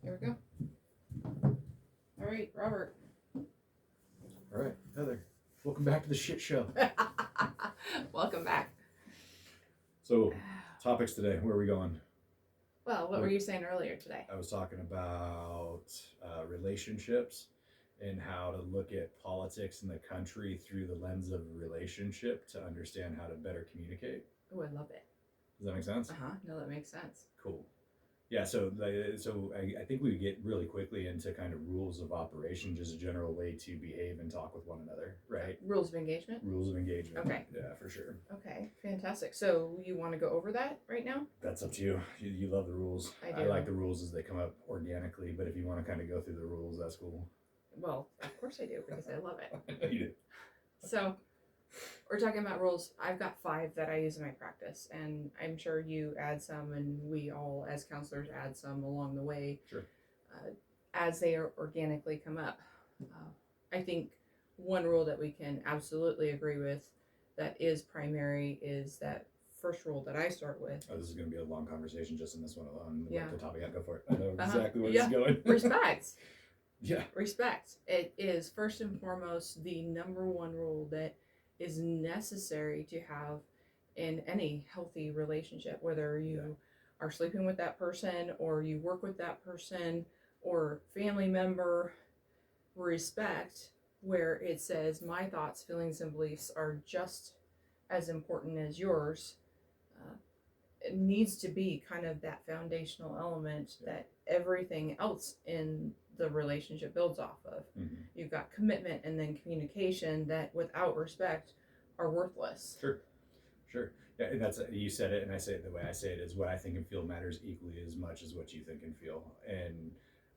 Here we go. All right, Robert. All right, Heather. Welcome back to the shit show. Welcome back. So, topics today. Where are we going? Well, what were you saying earlier today? I was talking about relationships and how to look at politics in the country through the lens of relationship to understand how to better communicate. Oh, I love it. Does that make sense? No, that makes sense. Cool. Yeah, so I think we get really quickly into kind of rules of operation, just a general way to behave and talk with one another, right? Rules of engagement? Rules of engagement. Okay. Yeah, for sure. Okay, fantastic. So you want to go over that right now? That's up to you. You love the rules. I do. I like the rules as they come up organically, but if you want to kind of go through the rules, that's cool. Well, of course I do, because I love it. I know you do. So we're talking about rules. I've got 5 that I use in my practice, and I'm sure you add some, and we all as counselors add some along the way. Sure. As they organically come up. I think one rule that we can absolutely agree with that is primary is that first rule that I start with. Oh, this is going to be a long conversation just in this one alone. Yeah. The topic, go for it. I know exactly where it's Yeah. going. Respect. Yeah. Respect. It is first and foremost the number one rule that is necessary to have in any healthy relationship, whether you are sleeping with that person or you work with that person or family member. Respect, where it says my thoughts, feelings, and beliefs are just as important as yours, it needs to be kind of that foundational element that everything else in the relationship builds off of. Mm-hmm. You've got commitment and then communication that without respect are worthless. Sure. Yeah, and that's, you said it, and I say it the way I say it, is what I think and feel matters equally as much as what you think and feel. And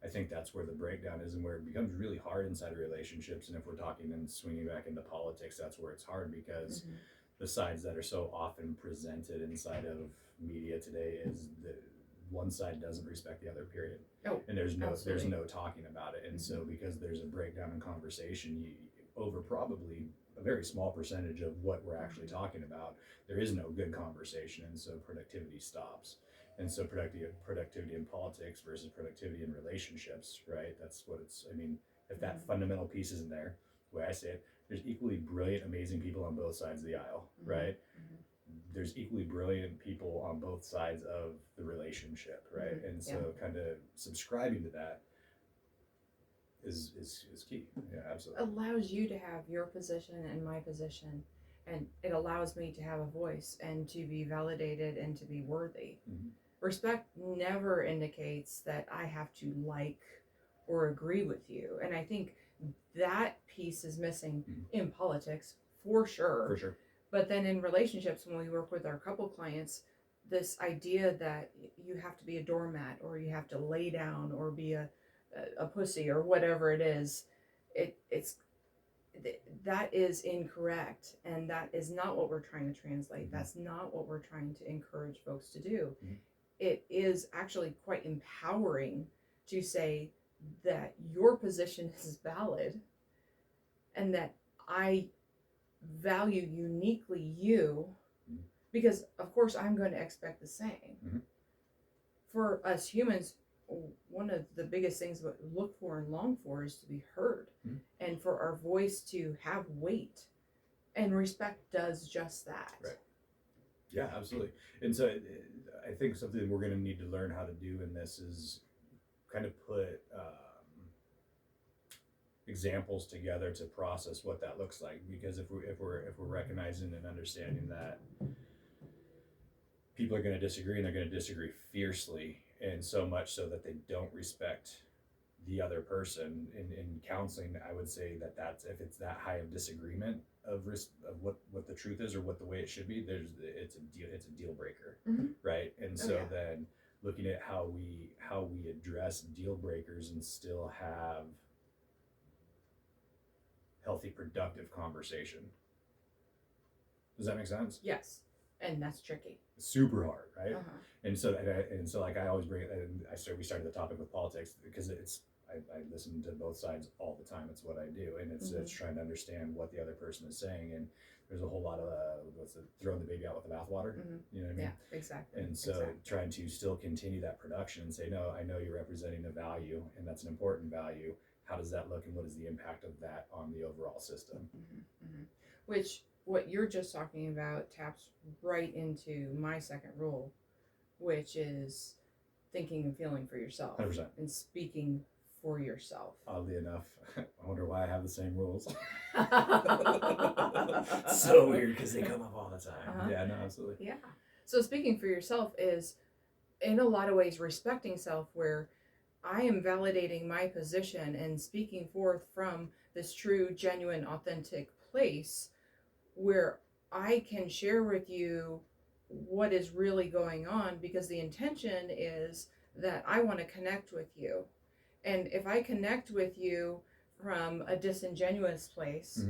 I think that's where the breakdown is and where it becomes really hard inside of relationships. And if we're talking and swinging back into politics, that's where it's hard, because the sides that are so often presented inside of media today is that one side doesn't respect the other, period. Oh, and there's absolutely. no talking about it. And so because there's a breakdown in conversation, over probably a very small percentage of what we're actually talking about, there is no good conversation, and so productivity stops. And so productivity in politics versus productivity in relationships, right? That's what it's, I mean, if that fundamental piece isn't there, the way I say it, there's equally brilliant, amazing people on both sides of the aisle, right? There's equally brilliant people on both sides of the relationship, right? And so kind of subscribing to that is key. Yeah, absolutely. Allows you to have your position and my position, and it allows me to have a voice and to be validated and to be worthy. Respect never indicates that I have to like or agree with you, and I think that piece is missing in politics for sure. For sure. But then in relationships, when we work with our couple clients, this idea that you have to be a doormat or you have to lay down or be a pussy or whatever it is, that is incorrect, and that is not what we're trying to translate. That's not what we're trying to encourage folks to do. It is actually quite empowering to say that your position is valid and that I value uniquely you, because of course I'm going to expect the same. For us humans, one of the biggest things we look for and long for is to be heard, and for our voice to have weight, and respect does just that. Right. Yeah, absolutely. And so I think something we're going to need to learn how to do in this is kind of put examples together to process what that looks like, because if we're recognizing and understanding that people are going to disagree, and they're going to disagree fiercely, and so much so that they don't respect the other person. In counseling, I would say that's if it's that high of disagreement of what the truth is or what the way it should be, it's a deal breaker, right? And so then looking at how we address deal breakers and still have healthy, productive conversation. Does that make sense? Yes, and that's tricky. Super hard, right? And so like I always bring it, and we started the topic with politics because I listen to both sides all the time. It's what I do, and it's trying to understand what the other person is saying. And there's a whole lot of throwing the baby out with the bathwater. You know what I mean? Yeah, exactly. And so trying to still continue that production and say, no, I know you're representing a value, and that's an important value. How does that look, and what is the impact of that on the overall system? Which, what you're just talking about taps right into my second rule, which is thinking and feeling for yourself 100%. and speaking for yourself. Oddly enough, I wonder why I have the same rules. So weird because they come up all the time. Yeah, no, absolutely. Yeah. So speaking for yourself is, in a lot of ways, respecting self, where I am validating my position and speaking forth from this true, genuine, authentic place where I can share with you what is really going on, because the intention is that I want to connect with you. And if I connect with you from a disingenuous place,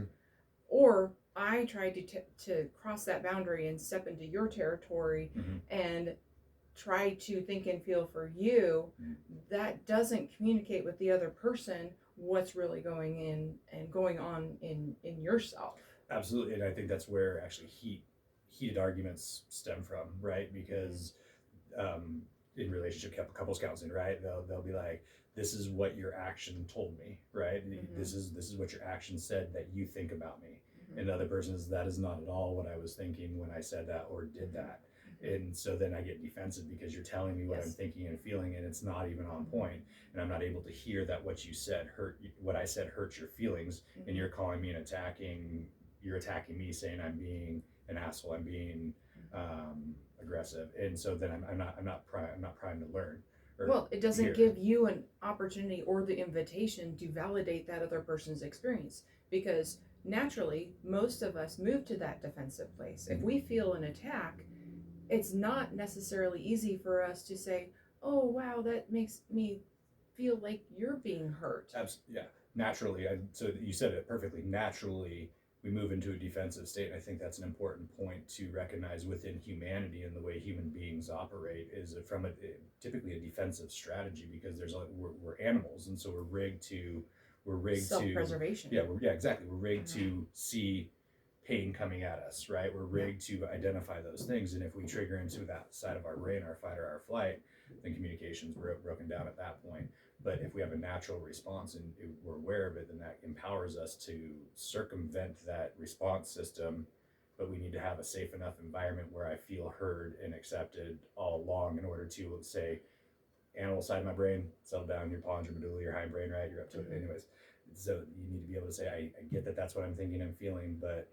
or I try to cross that boundary and step into your territory and try to think and feel for you, that doesn't communicate with the other person what's really going on in yourself. Absolutely, and I think that's where actually heated arguments stem from, right? Because in relationship couples counseling, right, they'll be like, this is what your action told me, right? This is what your action said that you think about me. And the other person is, that is not at all what I was thinking when I said that or did that. And so then I get defensive because you're telling me what I'm thinking and feeling, and it's not even on point, and I'm not able to hear that what you said what I said hurts your feelings, and you're calling me you're attacking me, saying I'm being an asshole, I'm being aggressive, and so then I'm not primed to learn. Well, it doesn't give you an opportunity or the invitation to validate that other person's experience, because naturally most of us move to that defensive place. If we feel an attack, it's not necessarily easy for us to say, oh wow, that makes me feel like you're being hurt. Yeah, naturally. So you said it perfectly. Naturally, we move into a defensive state, and I think that's an important point to recognize within humanity and the way human beings operate is from typically a defensive strategy, because we're animals, and so we're rigged to self-preservation. Yeah, exactly. We're rigged to see pain coming at us, right? We're rigged to identify those things, and if we trigger into that side of our brain, our fight or our flight, then communication's broken down at that point. But if we have a natural response and we're aware of it, then that empowers us to circumvent that response system. But we need to have a safe enough environment where I feel heard and accepted all along in order to say, animal side of my brain, settle down, your pons, your medulla, your hindbrain, right? You're up to it anyways. So you need to be able to say, I get that that's what I'm thinking and feeling, but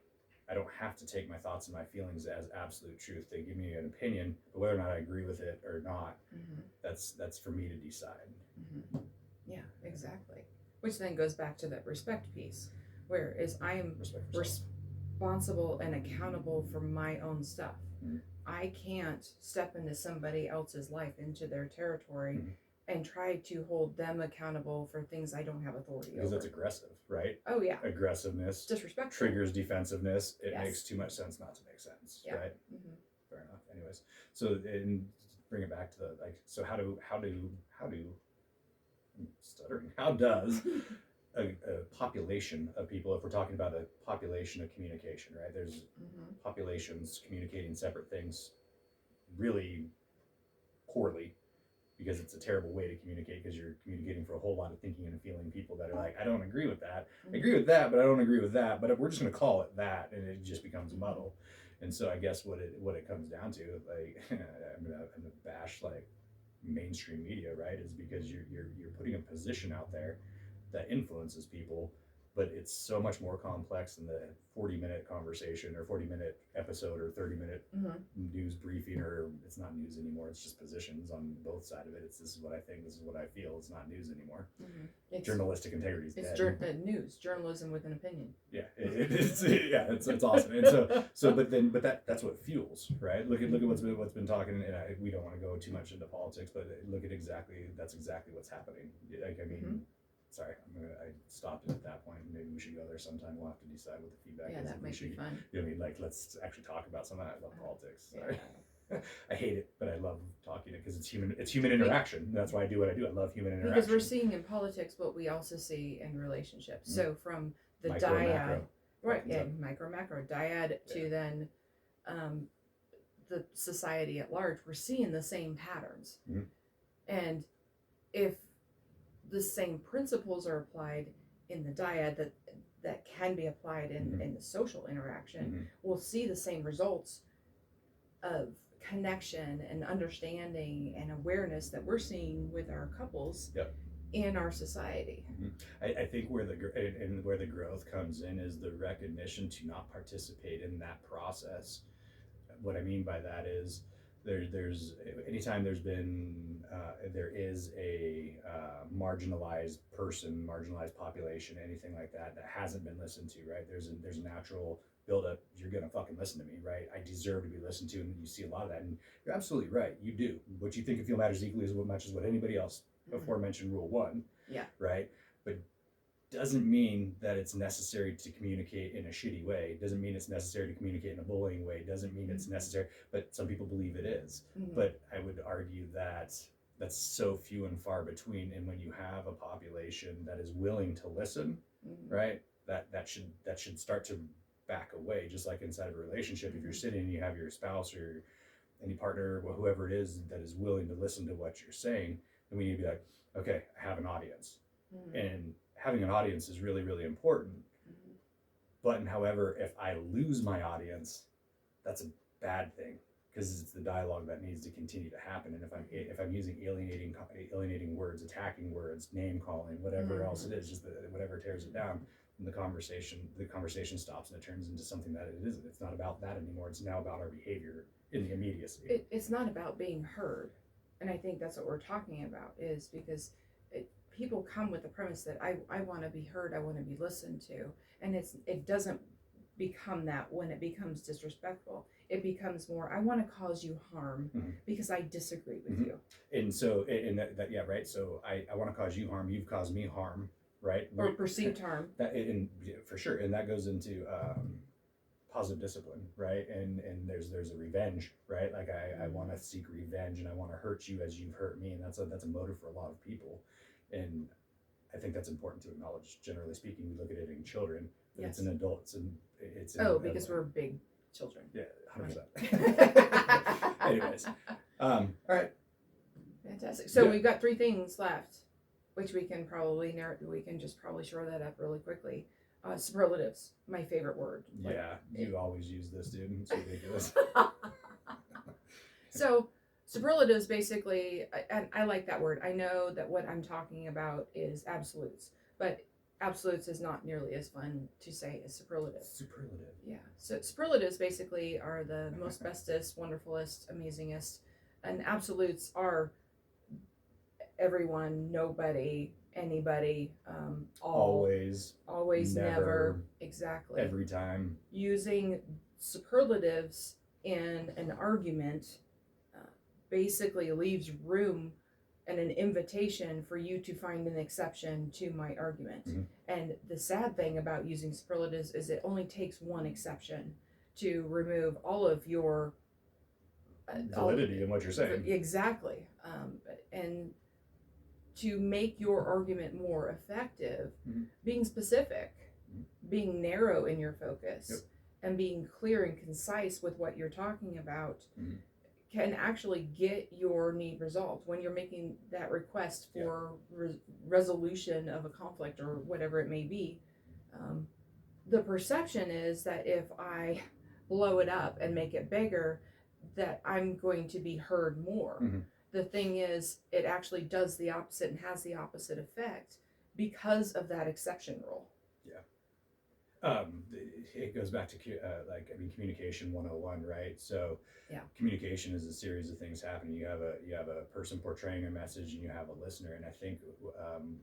I don't have to take my thoughts and my feelings as absolute truth. They give me an opinion, but whether or not I agree with it or not, that's for me to decide. Yeah, exactly. Which then goes back to that respect piece, whereas I am responsible and accountable for my own stuff. I can't step into somebody else's life, into their territory, and try to hold them accountable for things I don't have authority over. Because that's aggressive, right? Oh yeah. Aggressiveness, disrespectful, triggers defensiveness. It makes too much sense not to make sense, right? Fair enough. Anyways, so and bring it back to the so how do I'm stuttering. How does a population of people, if we're talking about a population of communication, right? There's populations communicating separate things really poorly, because it's a terrible way to communicate, because you're communicating for a whole lot of thinking and feeling people that are like, I don't agree with that. I agree with that, but I don't agree with that. But we're just going to call it that, and it just becomes a muddle. And so I guess what it comes down to, like, I'm gonna bash like mainstream media, right? Is because you're putting a position out there that influences people, but it's so much more complex than the 40-minute conversation or 40-minute episode or 30-minute news briefing, or it's not news anymore. It's just positions on both sides of it. It's, this is what I think, this is what I feel. It's not news anymore. Journalistic integrity is dead. News, journalism with an opinion. Yeah, it's awesome. And but that's what fuels, right? Look at what's been talking, and we don't want to go too much into politics, but look at that's exactly what's happening. Like, I mean. Sorry, I stopped it at that point. Maybe we should go there sometime. We'll have to decide what the feedback is. Yeah, that might be fun. You know what I mean? Like, let's actually talk about some of that. I love politics. Sorry. I hate it, but I love talking it because it's human interaction. That's why I do what I do. I love human interaction. Because we're seeing in politics what we also see in relationships. So from the Micro, dyad, macro. right, Opens up. micro, macro, dyad to then the society at large, we're seeing the same patterns. Mhm. And if the same principles are applied in the dyad that can be applied in the social interaction, we'll see the same results of connection and understanding and awareness that we're seeing with our couples Yep. in our society. I think where the growth comes in is the recognition to not participate in that process. What I mean by that is there's anytime there is a marginalized person, marginalized population, anything like that hasn't been listened to, right? There's a natural buildup. You're gonna fucking listen to me, right? I deserve to be listened to, and you see a lot of that. And you're absolutely right. You do. What you think and feel matters equally as much as what anybody else. Aforementioned rule 1. Yeah. Right. But doesn't mean that it's necessary to communicate in a shitty way. Doesn't mean it's necessary to communicate in a bullying way. Doesn't mean it's necessary, but some people believe it is. But I would argue that that's so few and far between. And when you have a population that is willing to listen, right, that should start to back away. Just like inside of a relationship, if you're sitting and you have your spouse or any partner or whoever it is that is willing to listen to what you're saying, then we need to be like, okay, I have an audience. And having an audience is really, really important. But however, if I lose my audience, that's a bad thing, because it's the dialogue that needs to continue to happen. And if I'm using alienating words, attacking words, name calling, whatever else it is, just whatever tears it down, the conversation stops and it turns into something that it isn't. It's not about that anymore. It's now about our behavior in the immediacy. It's not about being heard, and I think that's what we're talking about, is because people come with the premise that I want to be heard, I want to be listened to, and it doesn't become that when it becomes disrespectful. It becomes more, I want to cause you harm because I disagree with you. And so, and that yeah, right. So I want to cause you harm. You've caused me harm, right? Or perceived harm. For sure, and that goes into positive discipline, right? And there's a revenge, right? Like I want to seek revenge, and I want to hurt you as you've hurt me, and that's a motive for a lot of people. And I think that's important to acknowledge. Generally speaking, we look at it in children. Yes. It's an adult. Because we're big children. Yeah, 100%. Anyways, all right. Fantastic. So we've got 3 things left, which we can probably just probably shore that up really quickly. Superlatives, my favorite word. Yeah, you always use this, dude. It's ridiculous. So superlatives, basically, and I like that word. I know that what I'm talking about is absolutes, but absolutes is not nearly as fun to say as superlative. Superlative. Yeah. So superlatives basically are the most bestest, wonderfulest, amazingest, and absolutes are everyone, nobody, anybody, always, never, exactly, every time. Using superlatives in an argument basically leaves room and an invitation for you to find an exception to my argument. And the sad thing about using superlatives is it only takes one exception to remove all of your validity in what you're saying. Exactly. And to make your argument more effective, being specific, being narrow in your focus, and being clear and concise with what you're talking about can actually get your need resolved when you're making that request for resolution of a conflict or whatever it may be. The perception is that if I blow it up and make it bigger, that I'm going to be heard more. The thing is, it actually does the opposite and has the opposite effect because of that exception rule. It goes back to communication 101, right? So communication is a series of things happening. You have a person portraying a message, and you have a listener. And I think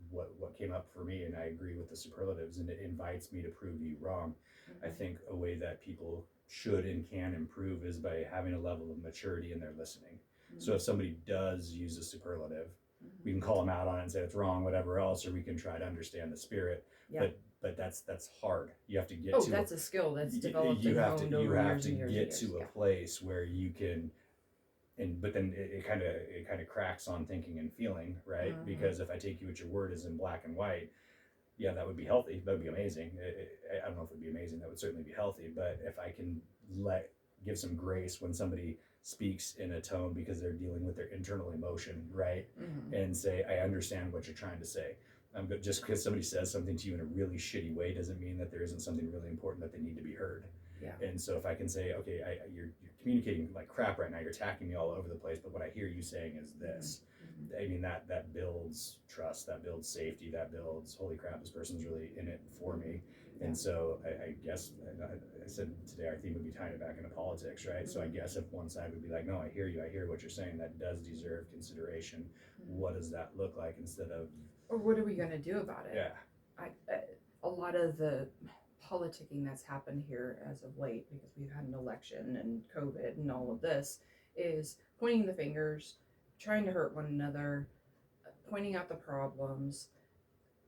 what came up for me, and I agree with the superlatives, and it invites me to prove you wrong. I think a way that people should and can improve is by having a level of maturity in their listening. So if somebody does use a superlative, we can call them out on it and say it's wrong, whatever else, or we can try to understand the spirit. But that's hard. You have to get to. That's a skill that's developed. You have to get to a place where you can but then it kind of cracks on thinking and feeling, right? Mhm. Because if I take you at your word as in black and white, yeah, that would be healthy. That would be amazing. I don't know if it would be amazing. That would certainly be healthy. But if I can give some grace when somebody speaks in a tone because they're dealing with their internal emotion, right? Mhm. And say, I understand what you're trying to say. But just because somebody says something to you in a really shitty way doesn't mean that there isn't something really important that they need to be heard. Yeah. And so if I can say, okay, you're communicating like crap right now, you're attacking me all over the place, but what I hear you saying is this. Mhm. I mean, that builds trust, that builds safety, that builds, holy crap, this person's really in it for me. Yeah. And so I guess I said today our theme would be tying it back into politics, right? So I guess if one side would be like, no, I hear you, I hear what you're saying, that does deserve consideration. What does that look like instead of, Or what are we going to do about it? yeah, A lot of the politicking that's happened here as of late, because we've had an election and COVID and all of this, is pointing the fingers, trying to hurt one another, pointing out the problems,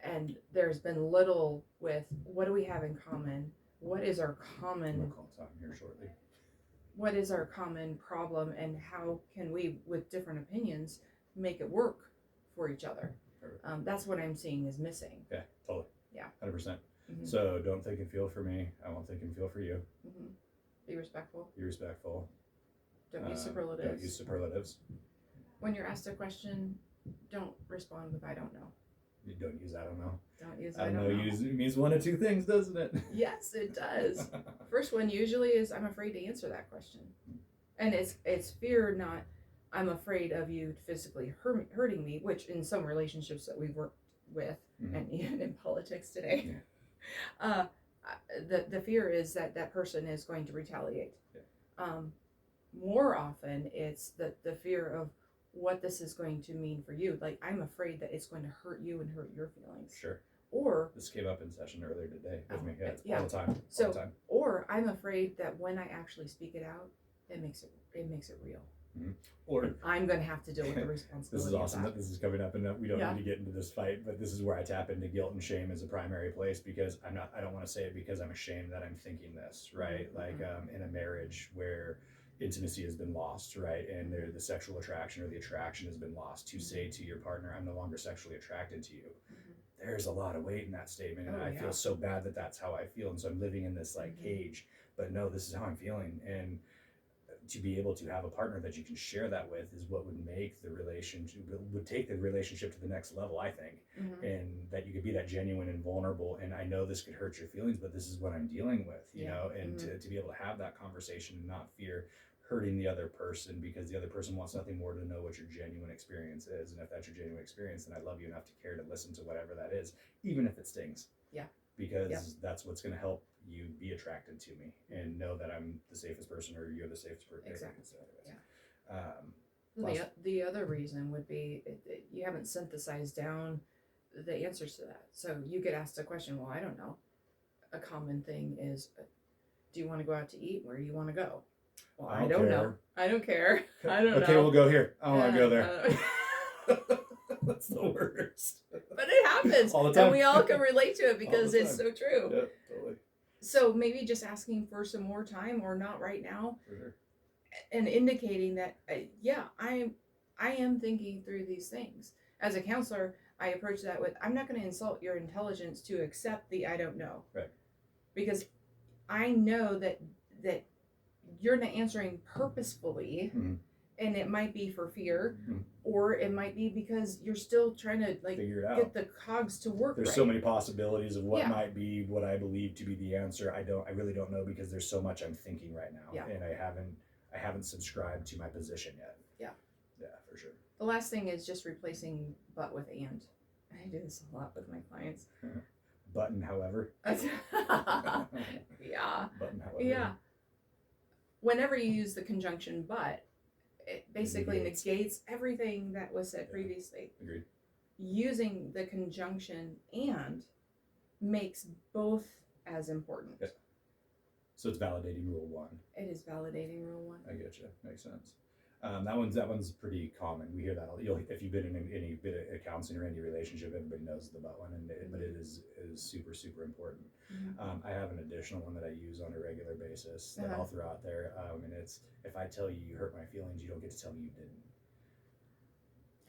and there's been little with what do we have in common? What is our we'll common call time here shortly. what is our common problem, and how can we, with different opinions, make it work for each other? That's what I'm seeing is missing. Yeah, totally. Yeah. 100%. Mhm. So don't think and feel for me. I won't think and feel for you. Mhm. Be respectful. Be respectful. Don't use superlatives. Don't use superlatives. When you're asked a question, don't respond with "I don't know." You don't use I don't know. Don't use I don't know. It means one of two things, doesn't it? Yes, it does. First one usually is I'm afraid to answer that question, and it's fear, not I'm afraid of you physically hurting me, which in some relationships that we've worked with, and even in politics today, the fear is that that person is going to retaliate. Yeah. More often, it's the fear of what this is going to mean for you. Like, I'm afraid that it's going to hurt you and hurt your feelings. Sure. Or this came up in session earlier today with me. Yeah. All the time. So, all the time. Or I'm afraid that when I actually speak it out, it makes it real. Mm-hmm. Or I'm going to have to deal with the responsibility. This is awesome that this is coming up, and we don't Yeah. need to get into this fight, but this is where I tap into guilt and shame as a primary place, because I don't want to say it because I'm ashamed that I'm thinking this, right? Mm-hmm. Like in a marriage where intimacy has been lost, right? And the sexual attraction or the attraction has been lost, to say to your partner, I'm no longer sexually attracted to you. There's a lot of weight in that statement, and I feel so bad that that's how I feel, and so I'm living in this like cage, but no, this is how I'm feeling. And to be able to have a partner that you can share that with is what would make the relationship, would take the relationship to the next level, I think. And that you could be that genuine and vulnerable, and I know this could hurt your feelings, but this is what I'm dealing with, you know, and to be able to have that conversation and not fear hurting the other person, because the other person wants nothing more to know what your genuine experience is. And if that's your genuine experience, then I love you enough to care to listen to whatever that is, even if it stings. Yeah. Because that's what's going to help you be attracted to me and know that I'm the safest person, or you're the safest person. Exactly. So yeah. The other reason would be you haven't synthesized down the answers to that. So you get asked a question, well, I don't know. A common thing is, do you want to go out to eat? Where do you want to go? Well, I don't know. I don't care. I don't know. Okay, we'll go here. I don't want to go there. That's the worst. But it happens all the time. And we all can relate to it because it's so true. Yeah, totally. So maybe just asking for some more time, or not right now, For sure. and indicating that I am thinking through these things. As a counselor, I approach that with, I'm not going to insult your intelligence to accept the I don't know. Right. Because I know that you're not answering purposefully, and it might be for fear, or it might be because you're still trying to figure it out, get the cogs to work. There's right. so many possibilities of what might be what I believe to be the answer. I really don't know, because there's so much I'm thinking right now, and I haven't subscribed to my position yet. Yeah, for sure. The last thing is just replacing but with and. I do this a lot with my clients. Button, however. Yeah. Button, however. Yeah. Whenever you use the conjunction but, it basically negates everything that was said previously. Agreed. Using the conjunction and makes both as important. Yeah. So it's validating rule one. It is validating rule one. I get you. Makes sense. That one's pretty common. We hear that. If you've been in any bit of counseling or any relationship, everybody knows the butt one, but it is super super important. I have an additional one that I use on a regular basis that I'll throw out there, and it's, if I tell you you hurt my feelings, you don't get to tell me you didn't.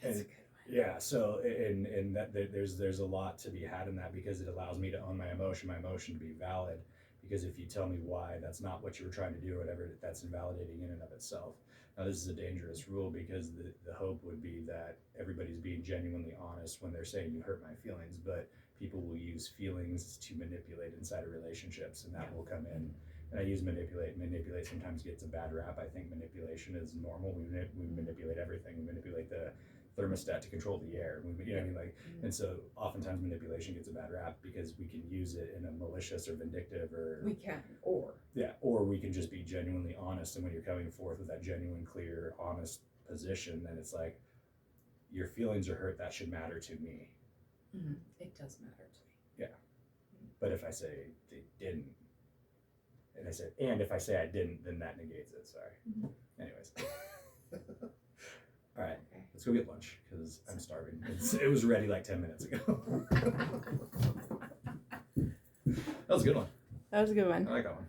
That's And, a good one. yeah, so and that there's a lot to be had in that, because it allows me to own my emotion to be valid. Because if you tell me why that's not what you were trying to do, or whatever, that's invalidating in and of itself. Now, this is a dangerous rule, because the hope would be that everybody's being genuinely honest when they're saying you hurt my feelings, but people will use feelings to manipulate inside of relationships, and that will come in. And I use manipulate. Manipulate sometimes gets a bad rap. I think manipulation is normal. We manipulate everything. We manipulate the thermostat to control the air. You know what I mean? Like, and so oftentimes manipulation gets a bad rap because we can use it in a malicious or vindictive, or We can, or we can just be genuinely honest. And when you're coming forth with that genuine, clear, honest position, then it's like, your feelings are hurt. That should matter to me. It does matter to me. Yeah. But if I say they didn't, and if I say I didn't, then that negates it. Sorry. Anyways. All right, Okay. let's go get lunch, because I'm starving. It was ready like 10 minutes ago. That was a good one. That was a good one. I like that one.